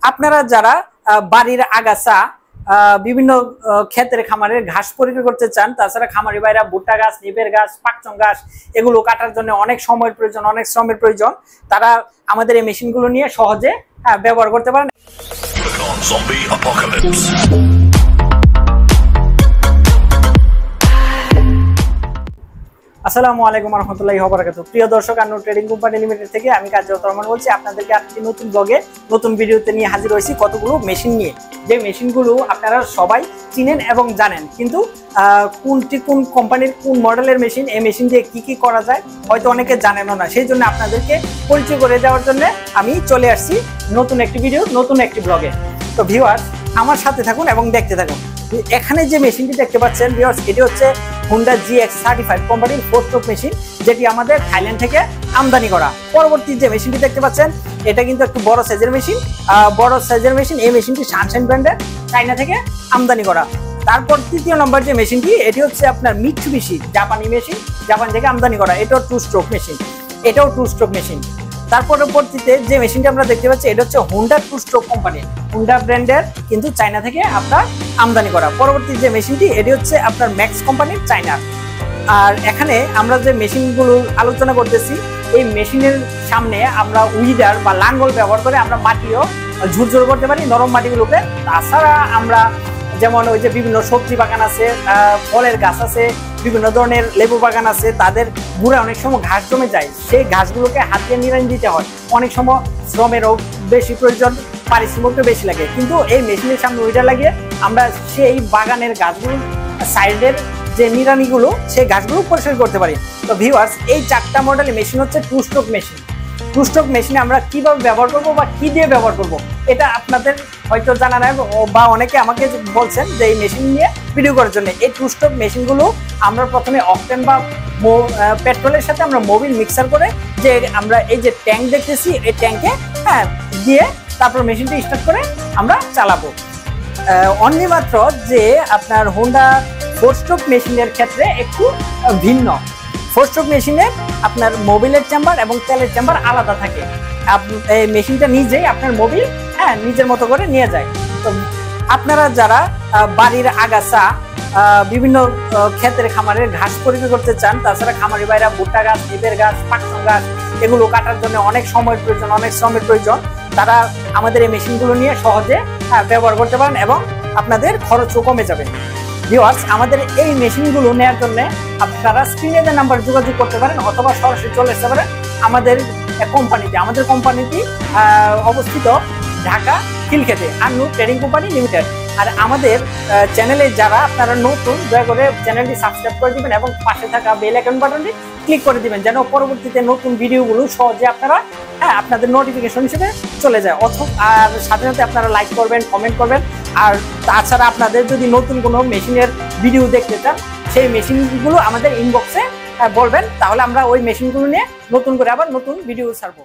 আপনারা যারা বাড়ির আগাছা বিভিন্ন ক্ষেতের খামারের ঘাস পরিষ্কার করতে চান, তাছাড়া খামারি ভাইরা ভুট্টা গাছ, নিপের গাছ, পাকচং গাছ এগুলো কাটার জন্য অনেক সময়ের প্রয়োজন, অনেক শ্রমের প্রয়োজন, তারা আমাদের এই মেশিনগুলো নিয়ে সহজে ব্যবহার করতে পারেন। আসসালামু আলাইকুম রহমতুল্লাহি ওয়া বারাকাতুহু। প্রিয় দর্শক, আন্নু ট্রেডিং কোম্পানি লিমিটেড থেকে আমি কাজরত রহমান বলছি। আপনাদেরকে আজকে নতুন ব্লগে নতুন ভিডিওতে নিয়ে হাজির হয়েছি, কতগুলো মেশিন নিয়ে। যে মেশিনগুলো আপনারা সবাই চিনেন এবং জানেন, কিন্তু কোন কোম্পানির কোন মডেলের মেশিন, এই মেশিন দিয়ে কি কি করা যায় হয়তো অনেকে জানেনও না। সেই জন্য আপনাদেরকে পরিচয় করে দেওয়ার জন্য আমি চলে আসছি নতুন একটি ভিডিও, নতুন একটি ব্লগে। তো ভিউয়ার্স, আমার সাথে থাকুন এবং দেখতে থাকুন। এখানে যে মেশিনটি দেখতে পাচ্ছেন ভিউয়ার্স, এটি হচ্ছে হুন্ডা GX35 কোম্পানির 4 স্ট্রোক মেশিন, যেটি আমাদের থাইল্যান্ড থেকে আমদানি করা। পরবর্তী যে মেশিনটি দেখতে পাচ্ছেন, এটা কিন্তু একটু বড় সাইজের মেশিন। এই মেশিনটি সানশাইন ব্র্যান্ডের, চায়না থেকে আমদানি করা। তারপর তৃতীয় নম্বর যে মেশিনটি, এটি হচ্ছে আপনার মিৎসুবিশি জাপানি মেশিন, জাপান থেকে আমদানি করা। এটাও 2 স্ট্রোক মেশিন, এটাও 2 স্ট্রোক মেশিন। তার পরবর্তীতে যে মেশিনটা আমরা দেখতে পাচ্ছি, এটা হচ্ছে হুন্ডা 2 স্ট্রোক কোম্পানি, হুন্ডা ব্র্যান্ডের, কিন্তু চায়না থেকে আপনার আমদানি করা। পরবর্তী যে মেশিনটি, এটি হচ্ছে আপনার ম্যাক্স কোম্পানির, চায়না। আর এখানে আমরা যে মেশিনগুলো আলোচনা করতেছি, এই মেশিনের সামনে আমরা উইডার বা লাঙ্গল ব্যবহার করে আমরা মাটিও ঝুরঝুর করতে পারি, নরম মাটিগুলোকে। তাছাড়া আমরা যেমন ওই যে বিভিন্ন সবজি বাগান আছে, ফলের গাছ আছে, বিভিন্ন ধরনের লেবু বাগান আছে, তাদের গুঁড়ে অনেক সময় ঘাস জমে যায়, সেই ঘাসগুলোকে হাত দিয়ে নিড়ানি দিতে হয়। অনেক সময় শ্রমেরও বেশি প্রয়োজন, পারিশ্রমিকও বেশি লাগে, কিন্তু এই মেশিনের সামনে উইডার লাগিয়ে আমরা সেই বাগানের গাছগুলো, সাইডের যে নিড়ানিগুলো, সেই গাছগুলো পরিষ্কার করতে পারি। তো ভিউয়ার্স, এই 4টা মডেলের মেশিন হচ্ছে 2 স্ট্রোক মেশিন। 2 স্ট্রোক মেশিনে আমরা কিভাবে ব্যবহার করব বা কি দিয়ে ব্যবহার করব, এটা আপনাদের হয়তো জানা নাই, বা অনেকে আমাকে বলছেন যে এই মেশিন নিয়ে ভিডিও করার জন্য। এই 2 স্ট্রোক মেশিনগুলো আমরা প্রথমে অকটেন বা পেট্রোলের সাথে আমরা মোবিল মিক্সার করে, যে আমরা এই যে ট্যাঙ্ক দেখতেছি, এই ট্যাঙ্কে দিয়ে তারপর মেশিনটি স্টার্ট করে আমরা চালাবো। অনলি মাত্র যে আপনার হুন্ডা 4 স্ট্রোক মেশিনের ক্ষেত্রে একটু ভিন্ন। 4 স্ট্রোক মেশিনে আপনার মোবিলের চেম্বার এবং তেলের চেম্বার আলাদা থাকে। এই মেশিনটা নিজেই আপনার মোবিল নিজের মতো করে নিয়ে যায়। তো আপনারা যারা বাড়ির আগাছা, বিভিন্ন ক্ষেতের খামারের ঘাস পরিষ্কার করতে চান, তাছাড়া খামারি ভাইরা ভুট্টা গাছ, নিপের গাছ, পাকচং গাছ এগুলো কাটার জন্য অনেক সময়ের প্রয়োজন, অনেক শ্রমের প্রয়োজন, তারা আমাদের এই মেশিনগুলো নিয়ে সহজে ব্যবহার করতে পারেন এবং আপনাদের খরচও কমে যাবে। ভিউয়ার্স, আমাদের এই মেশিনগুলো নেওয়ার জন্য আপনারা স্ক্রিনে যে নাম্বার যোগাযোগ করতে পারেন, অথবা সরাসরি চলে আসতে পারেন আমাদের কোম্পানিতে। আমাদের কোম্পানিটি অবস্থিত ঢাকা খিলক্ষেতে, আন্নু ট্রেডিং কোম্পানি লিমিটেড। আর আমাদের চ্যানেলে যারা আপনারা নতুন, দয়া করে চ্যানেলটি সাবস্ক্রাইব করে দিবেন এবং পাশে থাকা বেল আইকন বাটনটি ক্লিক করে দিবেন, যেন পরবর্তীতে নতুন ভিডিওগুলো সহজে আপনারা আপনাদের নোটিফিকেশন হিসেবে চলে যায়। আর সাথে সাথে আপনারা লাইক করবেন, কমেন্ট করবেন। আর তাছাড়া আপনাদের যদি নতুন কোনো মেশিনের ভিডিও দেখতে চান, সেই মেশিনগুলো আমাদের ইনবক্সে বলবেন, তাহলে আমরা ওই মেশিনগুলো নিয়ে নতুন করে আবার নতুন ভিডিও ছাড়বো।